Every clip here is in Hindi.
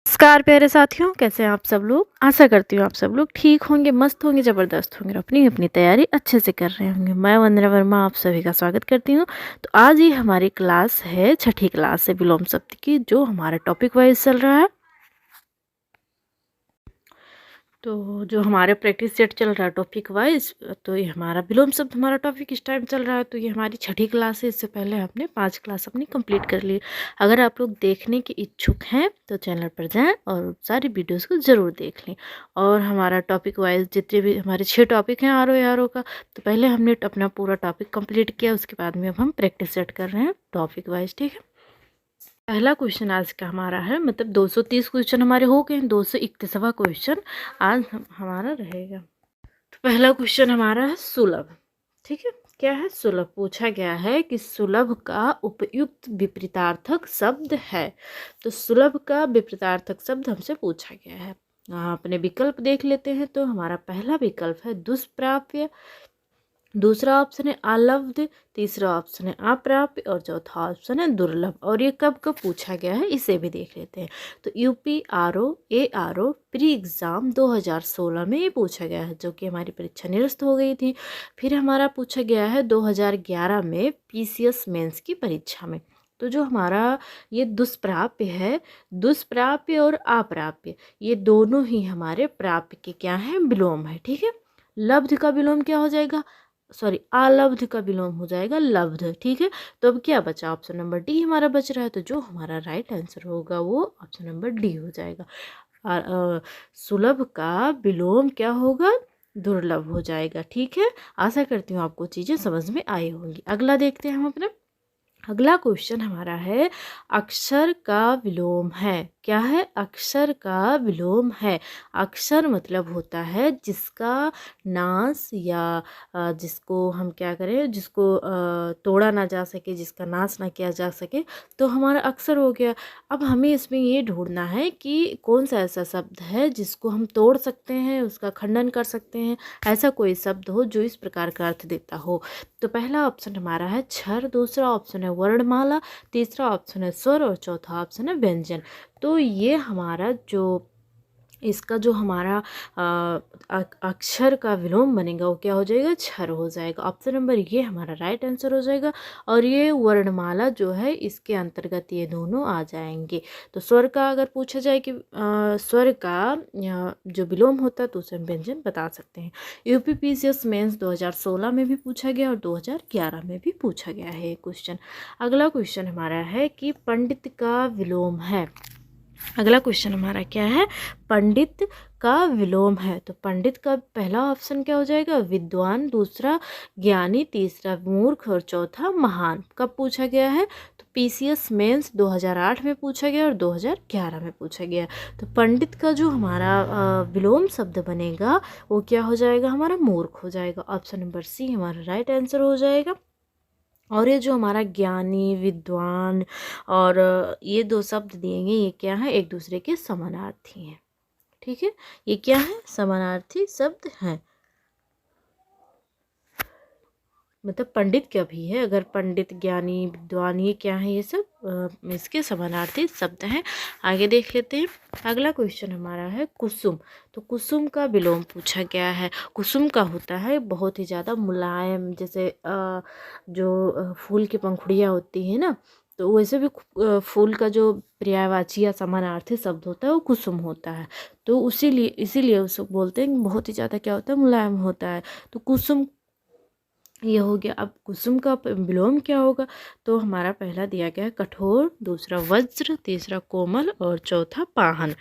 नमस्कार प्यारे साथियों, कैसे हैं आप सब लोग। आशा करती हूँ आप सब लोग ठीक होंगे, मस्त होंगे, ज़बरदस्त होंगे और अपनी अपनी तैयारी अच्छे से कर रहे होंगे। मैं वंदना वर्मा आप सभी का स्वागत करती हूँ। तो आज ही हमारी क्लास है, छठी क्लास है विलोम शब्द की, जो हमारा टॉपिक वाइज चल रहा है। तो जो हमारे प्रैक्टिस सेट चल रहा है टॉपिक वाइज, तो ये हमारा विलोम शब्द हमारा टॉपिक इस टाइम चल रहा है। तो ये हमारी छठी क्लास है। इससे पहले हमने 5 क्लास अपनी कंप्लीट कर ली। अगर आप लोग देखने के इच्छुक हैं तो चैनल पर जाएं और सारी वीडियोस को ज़रूर देख लें। और हमारा टॉपिक वाइज जितने भी हमारे 6 टॉपिक हैं आर ओ का, तो पहले हमने अपना पूरा टॉपिक कंप्लीट किया, उसके बाद में अब हम प्रैक्टिस सेट कर रहे हैं टॉपिक वाइज। ठीक है, पहला क्वेश्चन आज का हमारा है, मतलब 230 क्वेश्चन हमारे हो गए, 231वां क्वेश्चन आज हमारा रहेगा। तो पहला क्वेश्चन हमारा है सुलभ। ठीक है, क्या है? सुलभ। पूछा गया है कि सुलभ का उपयुक्त विपरीतार्थक शब्द है। तो सुलभ का विपरीतार्थक शब्द हमसे पूछा गया है। अपने विकल्प देख लेते हैं। तो हमारा पहला विकल्प है दुष्प्राप्य, दूसरा ऑप्शन है अलब्ध, तीसरा ऑप्शन है अप्राप्य और चौथा ऑप्शन है दुर्लभ। और ये कब कब पूछा गया है इसे भी देख लेते हैं। तो UPRO प्री एग्ज़ाम 2016 में ये पूछा गया है, जो कि हमारी परीक्षा निरस्त हो गई थी। फिर हमारा पूछा गया है 2011 में PCS मेंस की परीक्षा में। तो जो हमारा ये दुष्प्राप्य है, दुष्प्राप्य और अप्राप्य, ये दोनों ही हमारे प्राप्य के क्या हैं? विलोम है। ठीक है, लब्ध का विलोम क्या हो जाएगा? सॉरी, अलब्ध का विलोम हो जाएगा लब्ध। ठीक है, तो अब क्या बचा? ऑप्शन नंबर डी हमारा बच रहा है। तो जो हमारा राइट आंसर होगा वो ऑप्शन नंबर डी हो जाएगा। और सुलभ का विलोम क्या होगा? दुर्लभ हो जाएगा। ठीक है, आशा करती हूँ आपको चीज़ें समझ में आई होंगी। अगला देखते हैं हम अपना। अगला क्वेश्चन हमारा है अक्षर का विलोम है। क्या है? अक्षर का विलोम है। अक्षर मतलब होता है जिसका नाश या जिसको हम क्या करें, जिसको तोड़ा ना जा सके, जिसका नाश ना किया जा सके, तो हमारा अक्षर हो गया। अब हमें इसमें ये ढूंढना है कि कौन सा ऐसा शब्द है जिसको हम तोड़ सकते हैं, उसका खंडन कर सकते हैं। ऐसा कोई शब्द हो जो इस प्रकार का अर्थ देता हो। तो पहला ऑप्शन हमारा है क्षर, दूसरा ऑप्शन है वर्णमाला, तीसरा ऑप्शन है स्वर और चौथा ऑप्शन है व्यंजन। तो ये हमारा जो इसका जो हमारा अक्षर का विलोम बनेगा वो क्या हो जाएगा? क्षर हो जाएगा। ऑप्शन नंबर ये हमारा राइट आंसर हो जाएगा। और ये वर्णमाला जो है इसके अंतर्गत ये दोनों आ जाएंगे। तो स्वर का अगर पूछा जाए कि स्वर का जो विलोम होता है तो उसे हम व्यंजन बता सकते हैं। UPPCS मेंस 2016 में भी पूछा गया और 2011 में भी पूछा गया है क्वेश्चन। अगला क्वेश्चन हमारा है कि पंडित का विलोम है। अगला क्वेश्चन हमारा क्या है? पंडित का विलोम है। तो पंडित का पहला ऑप्शन क्या हो जाएगा? विद्वान, दूसरा ज्ञानी, तीसरा मूर्ख और चौथा महान। कब पूछा गया है? तो PCS मेंस 2008 में पूछा गया और 2011 में पूछा गया। तो पंडित का जो हमारा विलोम शब्द बनेगा वो क्या हो जाएगा? हमारा मूर्ख हो जाएगा। ऑप्शन नंबर सी हमारा राइट आंसर हो जाएगा। और ये जो हमारा ज्ञानी, विद्वान और ये दो शब्द दिए गए, ये क्या है? एक दूसरे के समानार्थी हैं। ठीक है, ये क्या है? समानार्थी शब्द हैं। मतलब पंडित क्या भी है, अगर पंडित, ज्ञानी, विद्वान, ये क्या है? ये सब इसके समानार्थी शब्द हैं। आगे देख लेते हैं। अगला क्वेश्चन हमारा है कुसुम। तो कुसुम का विलोम पूछा गया है। कुसुम का होता है बहुत ही ज़्यादा मुलायम, जैसे जो फूल की पंखुड़ियाँ होती है ना, तो वैसे भी फूल का जो पर्यायवाची या समानार्थी शब्द होता है वो कुसुम होता है। तो इसीलिए उसको बोलते हैं कि बहुत ही ज़्यादा क्या होता है? मुलायम होता है। तो कुसुम ये हो गया। अब कुसुम का विलोम क्या होगा? तो हमारा पहला दिया गया है कठोर, दूसरा वज्र, तीसरा कोमल और चौथा पाहन।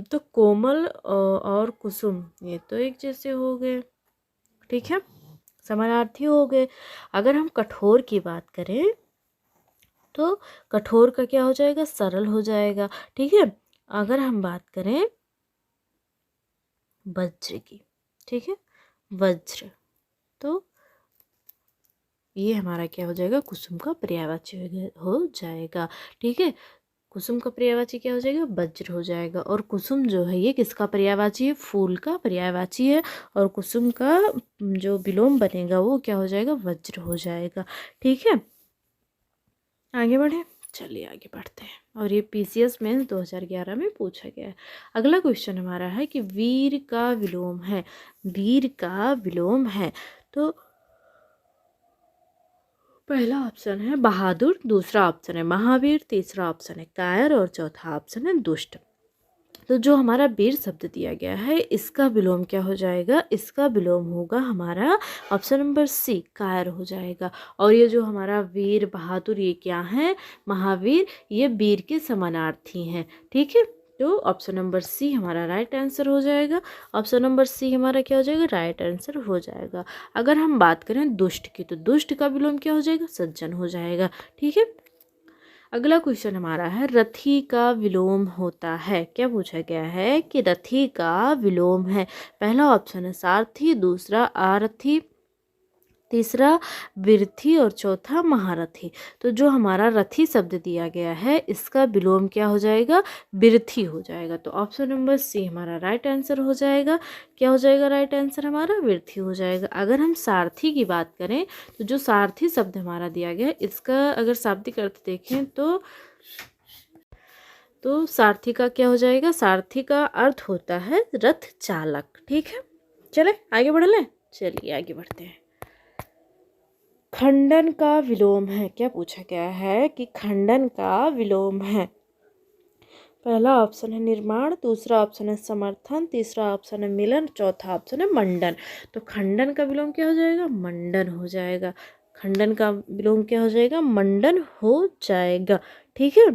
तो कोमल और कुसुम ये तो एक जैसे हो गए। ठीक है, समानार्थी हो गए। अगर हम कठोर की बात करें तो कठोर का क्या हो जाएगा? सरल हो जाएगा। ठीक है, अगर हम बात करें वज्र की, ठीक है, वज्र, तो ये हमारा क्या हो जाएगा? कुसुम का पर्यायवाची हो जाएगा। ठीक है, कुसुम का पर्यायवाची क्या हो जाएगा? वज्र हो जाएगा। और कुसुम जो है ये किसका पर्यायवाची है? फूल का पर्यायवाची है। और कुसुम का जो विलोम बनेगा वो क्या हो जाएगा? वज्र हो जाएगा। ठीक है, आगे बढ़े, चलिए आगे बढ़ते हैं। और ये PCS मेंस 2011 में पूछा गया है। अगला क्वेश्चन हमारा है कि वीर का विलोम है, वीर का विलोम है। तो पहला ऑप्शन है बहादुर, दूसरा ऑप्शन है महावीर, तीसरा ऑप्शन है कायर और चौथा ऑप्शन है दुष्ट। तो जो हमारा वीर शब्द दिया गया है इसका विलोम क्या हो जाएगा, इसका विलोम होगा हमारा ऑप्शन नंबर सी कायर हो जाएगा। और ये जो हमारा वीर बहादुर ये क्या है, महावीर, ये वीर के समानार्थी हैं। ठीक है, तो ऑप्शन नंबर सी हमारा राइट आंसर हो जाएगा। ऑप्शन नंबर सी हमारा क्या हो जाएगा, राइट आंसर हो जाएगा। अगर हम बात करें दुष्ट की, तो दुष्ट का विलोम क्या हो जाएगा, सज्जन हो जाएगा। ठीक है, अगला क्वेश्चन हमारा है रथी का विलोम होता है। क्या पूछा गया है कि रथी का विलोम है। पहला ऑप्शन है सारथी, दूसरा आरथी, तीसरा विरथी और चौथा महारथी। तो जो हमारा रथी शब्द दिया गया है इसका विलोम क्या हो जाएगा, विरथी हो जाएगा। तो ऑप्शन नंबर सी हमारा राइट आंसर हो जाएगा। क्या हो जाएगा राइट आंसर हमारा, विरथी हो जाएगा। अगर हम सारथी की बात करें तो जो सारथी शब्द हमारा दिया गया है इसका अगर शाब्दिक अर्थ देखें तो सारथी का क्या हो जाएगा, सारथी का अर्थ होता है रथ चालक। ठीक है, चले आगे बढ़ लें, चलिए आगे बढ़ते हैं। खंडन का विलोम है। क्या पूछा गया है कि खंडन का विलोम है। पहला ऑप्शन है निर्माण, दूसरा ऑप्शन है समर्थन, तीसरा ऑप्शन है मिलन, चौथा ऑप्शन है मंडन। तो खंडन का विलोम क्या हो जाएगा, मंडन हो जाएगा। खंडन का विलोम क्या हो जाएगा, मंडन हो जाएगा। ठीक है,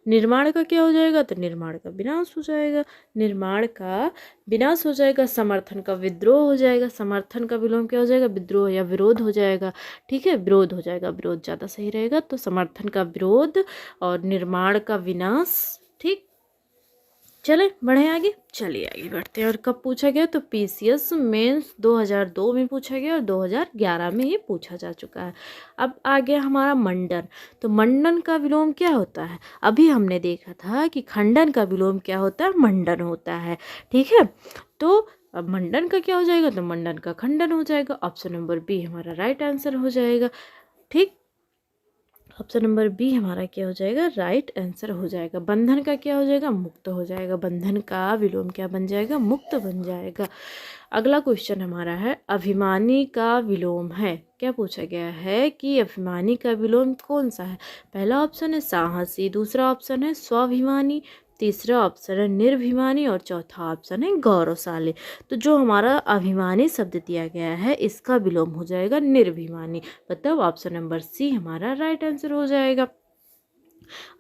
निर्माण का क्या हो जाएगा, तो निर्माण का विनाश हो जाएगा, निर्माण का विनाश हो जाएगा। समर्थन का विद्रोह हो जाएगा, समर्थन का विलोम क्या हो जाएगा, विद्रोह या विरोध हो जाएगा। ठीक है, विरोध हो जाएगा, विरोध ज़्यादा सही रहेगा। तो समर्थन का विरोध और निर्माण का विनाश। ठीक, चले बढ़े आगे, चलिए आगे बढ़ते हैं। और कब पूछा गया, तो PCS मेंस 2002 में पूछा गया और 2011 में ये पूछा जा चुका है। अब आ गया हमारा मंडन। तो मंडन का विलोम क्या होता है, अभी हमने देखा था कि खंडन का विलोम क्या होता है, मंडन होता है। ठीक है, तो अब मंडन का क्या हो जाएगा, तो मंडन का खंडन हो जाएगा। ऑप्शन नंबर बी हमारा राइट आंसर हो जाएगा। ठीक, ऑप्शन नंबर बी हमारा क्या हो जाएगा, राइट आंसर हो जाएगा। बंधन का क्या हो जाएगा, मुक्त हो जाएगा। बंधन का विलोम क्या बन जाएगा, मुक्त बन जाएगा। अगला क्वेश्चन हमारा है अभिमानी का विलोम है। क्या पूछा गया है कि अभिमानी का विलोम कौन सा है। पहला ऑप्शन है साहसी, दूसरा ऑप्शन है स्वाभिमानी, तीसरा ऑप्शन है निर्भिमानी और चौथा ऑप्शन है गौरवशाली। तो जो हमारा अभिमानी शब्द दिया गया है इसका विलोम हो जाएगा निर्भिमानी। मतलब ऑप्शन नंबर सी हमारा राइट आंसर हो जाएगा।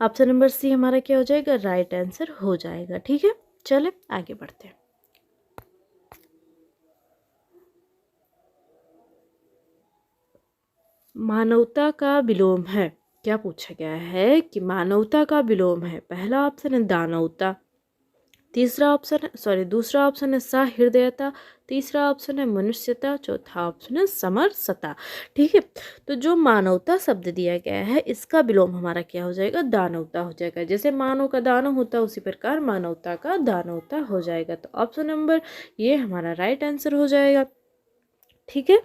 ऑप्शन नंबर सी हमारा क्या हो जाएगा, राइट आंसर हो जाएगा। ठीक है, चले आगे बढ़ते हैं। मानवता का विलोम है। क्या पूछा गया है कि मानवता का विलोम है। पहला ऑप्शन है दानवता, तीसरा ऑप्शन है दूसरा ऑप्शन है सहृदयता, तीसरा ऑप्शन है मनुष्यता, चौथा ऑप्शन है समरसता। ठीक है, तो जो मानवता शब्द दिया गया है इसका विलोम हमारा क्या हो जाएगा, दानवता हो जाएगा। जैसे मानव का दानव होता है उसी प्रकार मानवता का दानवता हो जाएगा। तो ऑप्शन नंबर ये हमारा राइट आंसर हो जाएगा। ठीक है,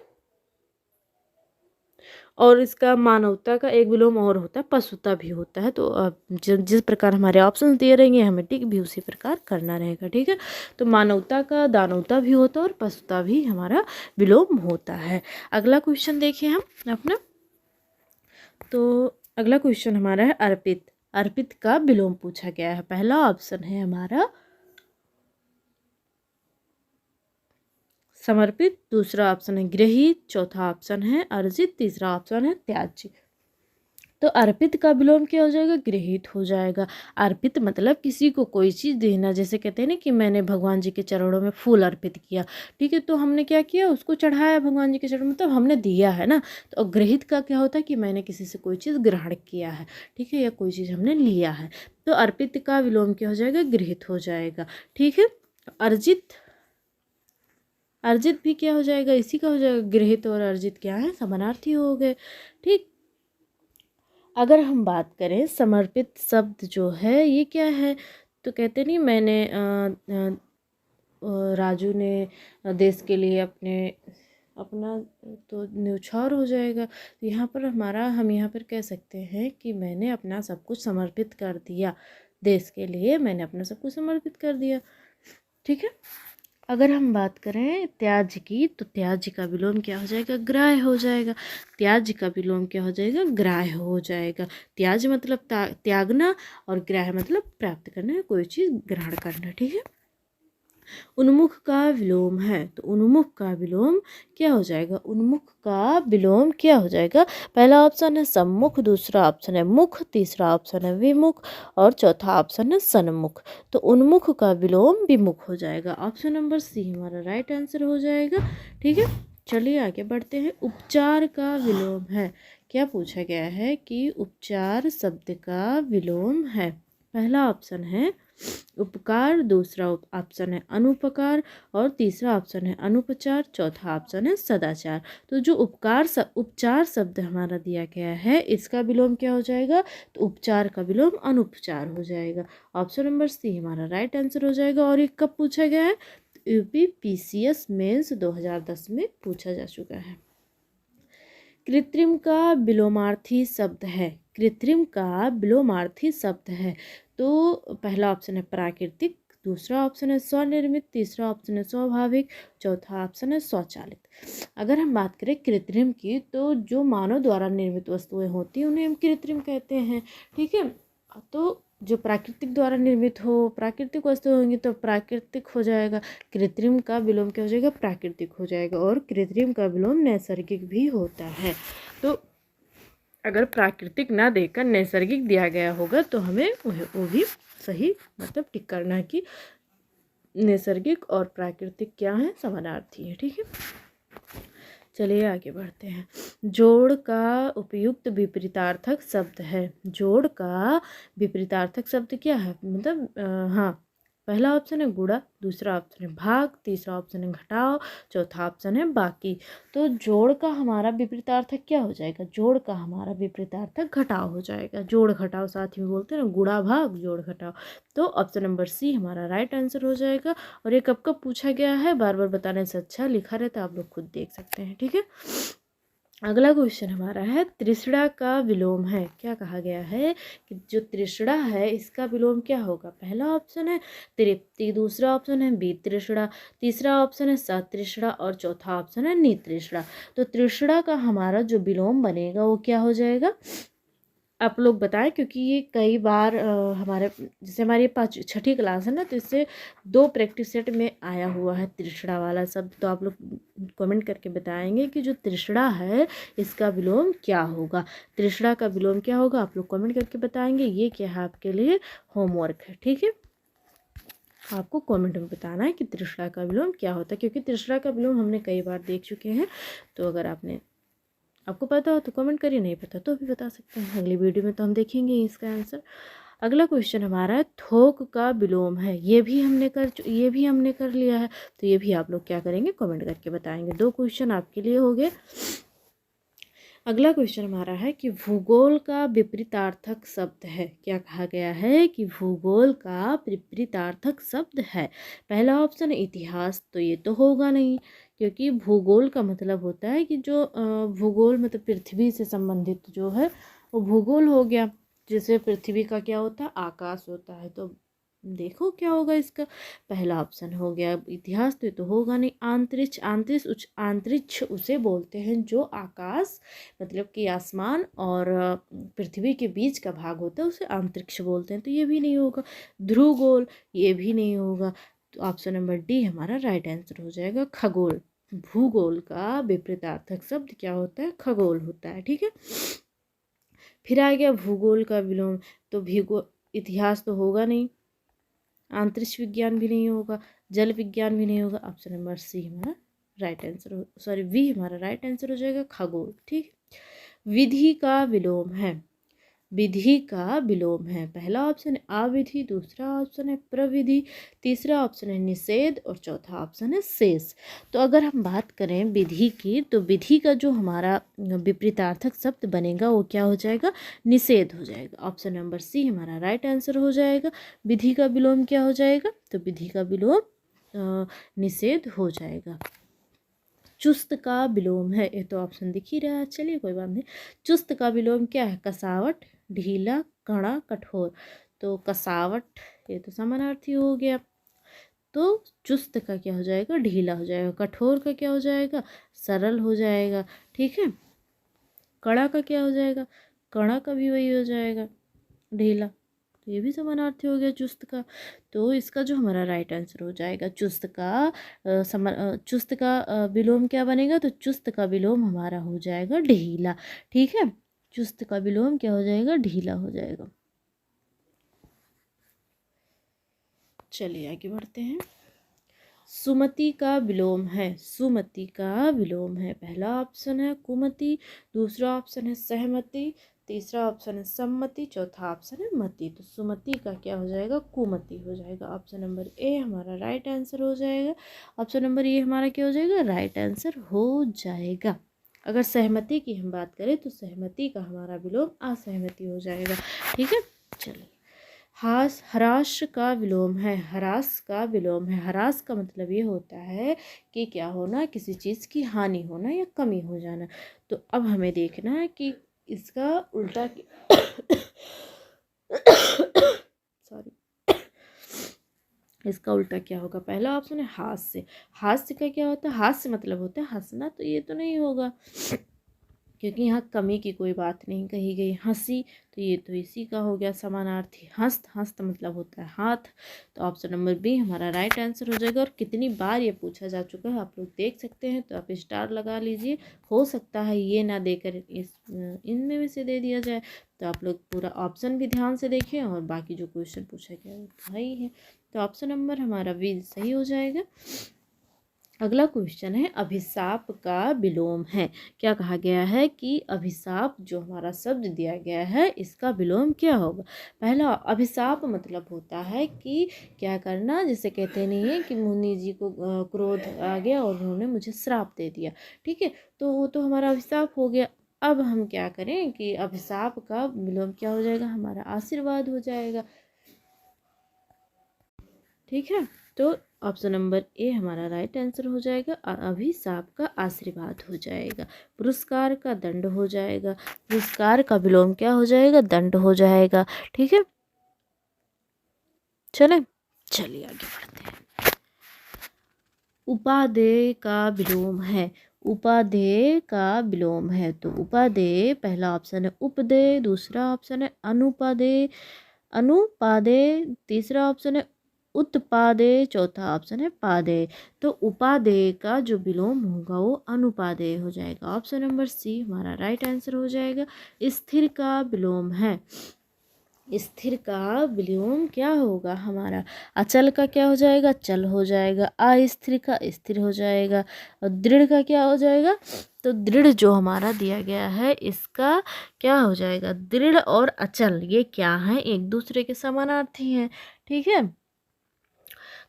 और इसका मानवता का एक विलोम और होता है, पशुता भी होता है। तो जिस प्रकार हमारे ऑप्शन दिए रहेंगे हमें ठीक भी उसी प्रकार करना रहेगा। ठीक है, तो मानवता का दानवता भी होता है और पशुता भी हमारा विलोम होता है। अगला क्वेश्चन देखिए हम अपना। तो अगला क्वेश्चन हमारा है अर्पित। अर्पित का विलोम पूछा गया है। पहला ऑप्शन है हमारा समर्पित, दूसरा ऑप्शन है गृहीत, चौथा ऑप्शन है अर्जित, तीसरा ऑप्शन है त्याज्य। तो अर्पित का विलोम क्या हो जाएगा, गृहीत हो जाएगा। अर्पित मतलब किसी को कोई चीज़ देना, जैसे कहते हैं ना कि मैंने भगवान जी के चरणों में फूल अर्पित किया। ठीक है, तो हमने क्या किया, उसको चढ़ाया भगवान जी के चरणों में, तो हमने दिया है ना। तो गृहीत का क्या होता है कि मैंने किसी से कोई चीज़ ग्रहण किया है। ठीक है, या कोई चीज़ हमने लिया है। तो अर्पित का विलोम क्या हो जाएगा, गृहीत हो जाएगा। ठीक है, अर्जित, अर्जित भी क्या हो जाएगा, इसी का हो जाएगा। गृहीत और अर्जित क्या है, समानार्थी हो गए। ठीक, अगर हम बात करें समर्पित शब्द जो है ये क्या है, तो कहते नहीं मैंने राजू ने देश के लिए अपने अपना तो न्यौछावर हो जाएगा। तो यहाँ पर हम यहाँ पर कह सकते हैं कि मैंने अपना सब कुछ समर्पित कर दिया, देश के लिए मैंने अपना सब कुछ समर्पित कर दिया। ठीक है। अगर हम बात करें त्याज्य की, तो त्याज्य का विलोम क्या हो जाएगा? ग्राह्य हो जाएगा। त्याज्य का विलोम क्या हो जाएगा? ग्राह्य हो जाएगा। त्याज्य मतलब त्यागना, और ग्राह्य मतलब प्राप्त करना, कोई चीज़ ग्रहण करना। ठीक है। उन्मुख का विलोम है, तो उन्मुख का विलोम क्या हो जाएगा? उन्मुख का विलोम क्या हो जाएगा? पहला ऑप्शन है सम्मुख, दूसरा ऑप्शन है मुख, तीसरा ऑप्शन है विमुख, और चौथा ऑप्शन है सन्मुख। तो उन्मुख का विलोम विमुख हो जाएगा। ऑप्शन नंबर सी हमारा राइट आंसर हो जाएगा। ठीक है। चलिए आगे बढ़ते हैं। उपचार का विलोम है। क्या पूछा गया है कि उपचार शब्द का विलोम है। पहला ऑप्शन है उपकार, दूसरा ऑप्शन है अनुपकार, और तीसरा ऑप्शन है अनुपचार, चौथा ऑप्शन है सदाचार। तो जो उपचार शब्द हमारा दिया गया है, इसका विलोम क्या हो जाएगा? तो उपचार का विलोम अनुपचार हो जाएगा। ऑप्शन नंबर सी हमारा राइट आंसर हो जाएगा। और ये कब पूछा गया है? यूपीपीसीएस मेंस 2010 में पूछा जा चुका है। कृत्रिम का विलोमार्थी शब्द है। कृत्रिम का विलोमार्थी शब्द है। तो पहला ऑप्शन है प्राकृतिक, दूसरा ऑप्शन है स्वनिर्मित, तीसरा ऑप्शन है स्वाभाविक, चौथा ऑप्शन है स्वचालित। अगर हम बात करें कृत्रिम की, तो जो मानव द्वारा निर्मित वस्तुएं होती हैं उन्हें हम कृत्रिम कहते हैं। ठीक है। तो जो प्राकृतिक द्वारा निर्मित हो, प्राकृतिक वस्तु होंगी तो प्राकृतिक हो जाएगा। कृत्रिम का विलोम क्या हो जाएगा? प्राकृतिक हो जाएगा। और कृत्रिम का विलोम नैसर्गिक भी होता है। तो अगर प्राकृतिक ना देकर नैसर्गिक दिया गया होगा तो हमें वो भी सही मतलब टिक करना है कि नैसर्गिक और प्राकृतिक क्या है? समानार्थी है। ठीक है। चलिए आगे बढ़ते हैं। जोड़ का उपयुक्त विपरीतार्थक शब्द है। जोड़ का विपरीतार्थक शब्द क्या है? मतलब हाँ, पहला ऑप्शन है गुणा, दूसरा ऑप्शन है भाग, तीसरा ऑप्शन है घटाओ, चौथा ऑप्शन है बाकी। तो जोड़ का हमारा विपरीतार्थक क्या हो जाएगा? जोड़ का हमारा विपरीतार्थक घटाव हो जाएगा। जोड़ घटाव साथ में बोलते हैं ना, गुणा भाग जोड़ घटाव। तो ऑप्शन नंबर सी हमारा राइट आंसर हो जाएगा। और ये कब कब पूछा गया है, बार बार बताने से अच्छा लिखा रहता, आप लोग खुद देख सकते हैं। ठीक है। अगला क्वेश्चन हमारा है त्रिशड़ा का विलोम है। क्या कहा गया है कि जो त्रिशड़ा है इसका विलोम क्या होगा? पहला ऑप्शन है तृप्ति, दूसरा ऑप्शन है वितृष्णा, तीसरा ऑप्शन है सतृष्णा, और चौथा ऑप्शन है नितृष्णा। तो त्रिशड़ा का हमारा जो विलोम बनेगा वो क्या हो जाएगा? आप लोग बताएं, क्योंकि ये कई बार हमारे जैसे हमारी छठी क्लास है ना, तो इससे 2 प्रैक्टिस सेट में आया हुआ है त्रिशड़ा वाला शब्द। तो आप लोग कमेंट करके बताएंगे कि जो त्रिशड़ा है इसका विलोम क्या होगा। त्रिशड़ा का विलोम क्या होगा आप लोग कमेंट करके बताएंगे। ये क्या है आपके लिए होमवर्क है। ठीक है। आपको कमेंट में बताना है कि त्रिशड़ा का विलोम क्या होता है, क्योंकि त्रिशड़ा का विलोम हमने कई बार देख चुके हैं। तो अगर आपको पता हो तो कमेंट करिए, नहीं पता तो भी बता सकते हैं। अगली वीडियो में तो हम देखेंगे इसका आंसर। अगला क्वेश्चन हमारा है थोक का विलोम है। ये भी हमने कर लिया है। तो ये भी आप लोग क्या करेंगे? कमेंट करके बताएंगे। 2 क्वेश्चन आपके लिए हो गए। अगला क्वेश्चन हमारा है कि भूगोल का विपरीतार्थक शब्द है। क्या कहा गया है कि भूगोल का विपरीतार्थक शब्द है। पहला ऑप्शन है इतिहास, तो ये तो होगा नहीं, क्योंकि भूगोल का मतलब होता है कि जो भूगोल मतलब पृथ्वी से संबंधित जो है वो भूगोल हो गया। जैसे पृथ्वी का क्या होता है? आकाश होता है। तो देखो क्या होगा इसका। पहला ऑप्शन हो गया इतिहास, तो ये तो होगा नहीं। अंतरिक्ष, अंतरिक्ष उसे बोलते हैं जो आकाश मतलब कि आसमान और पृथ्वी के बीच का भाग होता है, उसे अंतरिक्ष बोलते हैं। तो ये भी नहीं होगा। ध्रुवगोल, ये भी नहीं होगा। तो ऑप्शन नंबर डी हमारा राइट आंसर हो जाएगा खगोल। भूगोल का विपरीतार्थक शब्द क्या होता है? खगोल होता है। ठीक है। फिर आ गया भूगोल का विलोम। तो भूगोल, इतिहास तो होगा नहीं, अंतरिक्ष विज्ञान भी नहीं होगा, जल विज्ञान भी नहीं होगा। ऑप्शन नंबर सी हमारा राइट आंसर हो, सॉरी वी हमारा राइट आंसर हो जाएगा खगोल। ठीक। विधि का विलोम है। विधि का विलोम है। पहला ऑप्शन है अविधि, दूसरा ऑप्शन है प्रविधि, तीसरा ऑप्शन है निषेध, और चौथा ऑप्शन है शेष। तो अगर हम बात करें विधि की, तो विधि का जो हमारा विपरीतार्थक शब्द बनेगा वो क्या हो जाएगा? निषेध हो जाएगा। ऑप्शन नंबर सी हमारा राइट आंसर हो जाएगा। विधि का विलोम क्या हो जाएगा? तो विधि का विलोम निषेध हो जाएगा। चुस्त का विलोम है, ये तो ऑप्शन दिख ही रहा है। चलिए कोई बात नहीं। चुस्त का विलोम क्या है? कसावट, ढीला, कड़ा, कठोर। तो कसावट ये तो समानार्थी हो गया। तो चुस्त का क्या हो जाएगा? ढीला हो जाएगा। कठोर का क्या हो जाएगा? सरल हो जाएगा। ठीक है। कड़ा का क्या हो जाएगा? कड़ा का भी वही हो जाएगा, ढीला। तो ये भी समानार्थी हो गया चुस्त का। तो इसका जो हमारा राइट आंसर हो जाएगा चुस्त का चुस्त का विलोम क्या बनेगा? तो चुस्त का विलोम हमारा हो जाएगा ढीला। ठीक है। चुस्त का विलोम क्या हो जाएगा? ढीला हो जाएगा। चलिए आगे बढ़ते हैं। सुमति का विलोम है। सुमति का विलोम है। पहला ऑप्शन है कुमति, दूसरा ऑप्शन है सहमति, तीसरा ऑप्शन है सम्मति, चौथा ऑप्शन है मति। तो सुमति का क्या हो जाएगा? कुमति हो जाएगा। ऑप्शन नंबर ए हमारा राइट आंसर हो जाएगा। ऑप्शन नंबर ए हमारा क्या हो जाएगा? राइट आंसर हो जाएगा। अगर सहमति की हम बात करें तो सहमति का हमारा विलोम असहमति हो जाएगा। ठीक है। चलिए, हराश का विलोम है। हरास का विलोम है। हरास का मतलब ये होता है कि क्या होना? किसी चीज़ की हानि होना या कमी हो जाना। तो अब हमें देखना है कि इसका उल्टा सॉरी, इसका उल्टा क्या होगा? पहला ऑप्शन है हास्य। हास्य का क्या होता है? हास्य मतलब होता है हंसना। तो ये तो नहीं होगा, क्योंकि यहाँ कमी की कोई बात नहीं कही गई। हंसी, तो ये तो इसी का हो गया समानार्थी। हस्त, हस्त मतलब होता है हाथ। तो ऑप्शन नंबर बी हमारा राइट आंसर हो जाएगा। और कितनी बार ये पूछा जा चुका है आप लोग देख सकते हैं, तो आप स्टार लगा लीजिए। हो सकता है ये ना देकर इस इनमें में से दे दिया जाए। तो आप लोग पूरा ऑप्शन भी ध्यान से देखें और बाकी जो क्वेश्चन पूछा गया वो सही है। तो ऑप्शन नंबर हमारा बी सही हो जाएगा। अगला क्वेश्चन है अभिशाप का विलोम है। क्या कहा गया है कि अभिशाप जो हमारा शब्द दिया गया है इसका विलोम क्या होगा? पहला, अभिशाप मतलब होता है कि क्या करना, जिसे कहते नहीं है कि मुनि जी को क्रोध आ गया और उन्होंने मुझे श्राप दे दिया। ठीक है। तो वो तो हमारा अभिशाप हो गया। अब हम क्या करें कि अभिशाप का विलोम क्या हो जाएगा? हमारा आशीर्वाद हो जाएगा। ठीक है। तो ऑप्शन नंबर ए हमारा राइट आंसर हो जाएगा। और अभिशाप का आशीर्वाद हो जाएगा। पुरस्कार का दंड हो जाएगा। पुरस्कार का विलोम क्या हो जाएगा? दंड हो जाएगा। ठीक है। चलिए आगे बढ़ते हैं। उपादेय का विलोम है। उपादेय का विलोम है। तो उपादेय पहला ऑप्शन है उपदेय, दूसरा ऑप्शन है अनुपादेय, अनुपादेय, तीसरा ऑप्शन है उत्पादेय, चौथा ऑप्शन है पादेय। तो उपादेय का जो विलोम होगा वो अनुपादेय हो जाएगा। ऑप्शन नंबर सी हमारा राइट आंसर हो जाएगा। स्थिर का विलोम है। स्थिर का विलोम क्या होगा? हमारा अचल का क्या हो जाएगा? चल हो जाएगा। अस्थिर का स्थिर हो जाएगा। और दृढ़ का क्या हो जाएगा? तो दृढ़ जो हमारा दिया गया है इसका क्या हो जाएगा? दृढ़ और अचल ये क्या है? एक दूसरे के समानार्थी हैं। ठीक है।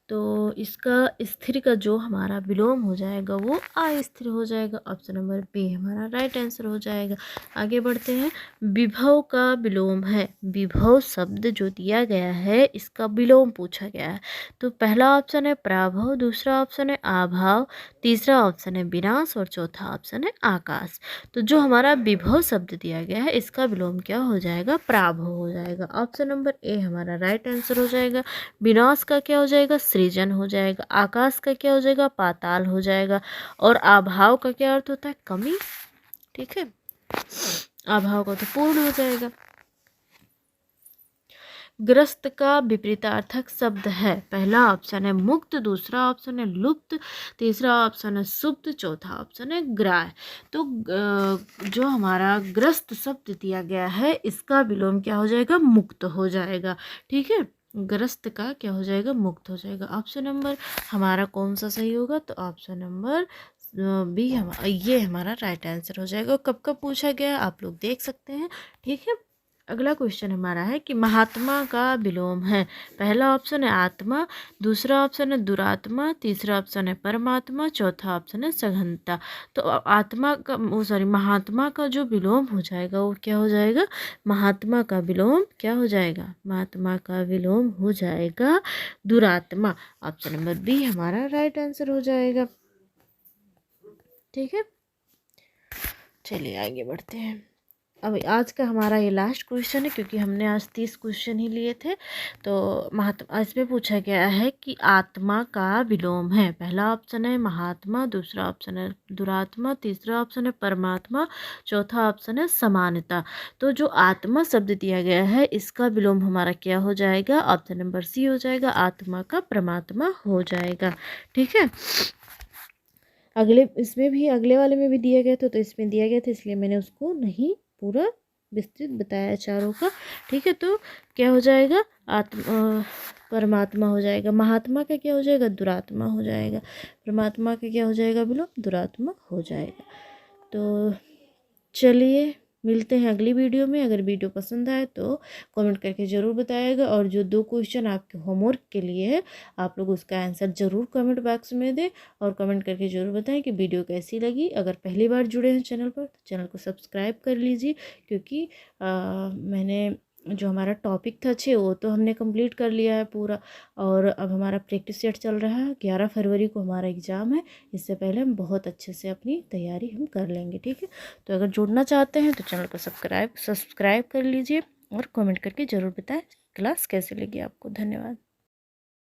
तो इसका स्थिर का जो हमारा विलोम हो जाएगा वो अस्थिर हो जाएगा। ऑप्शन नंबर बी हमारा राइट आंसर हो जाएगा। आगे बढ़ते हैं। विभव का विलोम है। विभव शब्द जो दिया गया है इसका विलोम पूछा गया है। तो पहला ऑप्शन है प्राभव, दूसरा ऑप्शन है आभाव, तीसरा ऑप्शन है विनाश और चौथा ऑप्शन है आकाश। तो जो हमारा विभव शब्द दिया गया है इसका विलोम क्या हो जाएगा? प्राभव हो जाएगा। ऑप्शन नंबर ए हमारा राइट आंसर हो जाएगा। विनाश का क्या हो जाएगा? सृजन हो जाएगा। आकाश का क्या हो जाएगा? पाताल हो जाएगा। और अभाव का क्या अर्थ होता है? कमी। ठीक है। अभाव का तो पूर्ण हो जाएगा। ग्रस्त का विपरीतार्थक शब्द है। पहला ऑप्शन है मुक्त, दूसरा ऑप्शन है लुप्त, तीसरा ऑप्शन है सुप्त, चौथा ऑप्शन है ग्राह्य। तो जो हमारा ग्रस्त शब्द दिया गया है इसका विलोम क्या हो जाएगा? मुक्त हो जाएगा। ठीक है। ग्रस्त का क्या हो जाएगा? मुक्त हो जाएगा। ऑप्शन नंबर हमारा कौन सा सही होगा? तो ऑप्शन नंबर बी ये हमारा राइट आंसर हो जाएगा। कब कब पूछा गया आप लोग देख सकते हैं। ठीक है। अगला क्वेश्चन हमारा है कि महात्मा का विलोम है। पहला ऑप्शन है आत्मा, दूसरा ऑप्शन है दुरात्मा, तीसरा ऑप्शन है परमात्मा, चौथा ऑप्शन है सघनता। तो आत्मा का महात्मा का जो विलोम हो जाएगा वो क्या हो जाएगा? महात्मा का विलोम क्या हो जाएगा? महात्मा का विलोम हो जाएगा दुरात्मा। ऑप्शन नंबर बी हमारा राइट आंसर हो जाएगा। ठीक है, चलिए आगे बढ़ते हैं। अब आज का हमारा ये लास्ट क्वेश्चन है, क्योंकि हमने आज 30 क्वेश्चन ही लिए थे। तो महात्मा, इसमें पूछा गया है कि आत्मा का विलोम है। पहला ऑप्शन है महात्मा, दूसरा ऑप्शन है दुरात्मा, तीसरा ऑप्शन है परमात्मा, चौथा ऑप्शन है समानता। तो जो आत्मा शब्द दिया गया है, इसका विलोम हमारा क्या हो जाएगा? ऑप्शन नंबर सी हो जाएगा, आत्मा का परमात्मा हो जाएगा। ठीक है, अगले इसमें भी, अगले वाले में भी दिया गया था, तो इसमें दिया गया था, इसलिए मैंने उसको नहीं पूरा विस्तृत बताया चारों का। ठीक है, तो क्या हो जाएगा? परमात्मा हो जाएगा। महात्मा का क्या हो जाएगा? दुरात्मा हो जाएगा। परमात्मा का क्या हो जाएगा? बोलो, दुरात्मा हो जाएगा। तो चलिए मिलते हैं अगली वीडियो में। अगर वीडियो पसंद आए तो कमेंट करके ज़रूर बताइएगा, और जो 2 क्वेश्चन आपके होमवर्क के लिए है, आप लोग उसका आंसर ज़रूर कमेंट बॉक्स में दें, और कमेंट करके ज़रूर बताएं कि वीडियो कैसी लगी। अगर पहली बार जुड़े हैं चैनल पर, तो चैनल को सब्सक्राइब कर लीजिए, क्योंकि मैंने जो हमारा टॉपिक था 6, वो तो हमने कंप्लीट कर लिया है पूरा, और अब हमारा प्रैक्टिस सेट चल रहा है। 11 फरवरी को हमारा एग्ज़ाम है, इससे पहले हम बहुत अच्छे से अपनी तैयारी हम कर लेंगे। ठीक है, तो अगर जुड़ना चाहते हैं तो चैनल को सब्सक्राइब कर लीजिए, और कमेंट करके ज़रूर बताएं क्लास कैसे लगी आपको। धन्यवाद।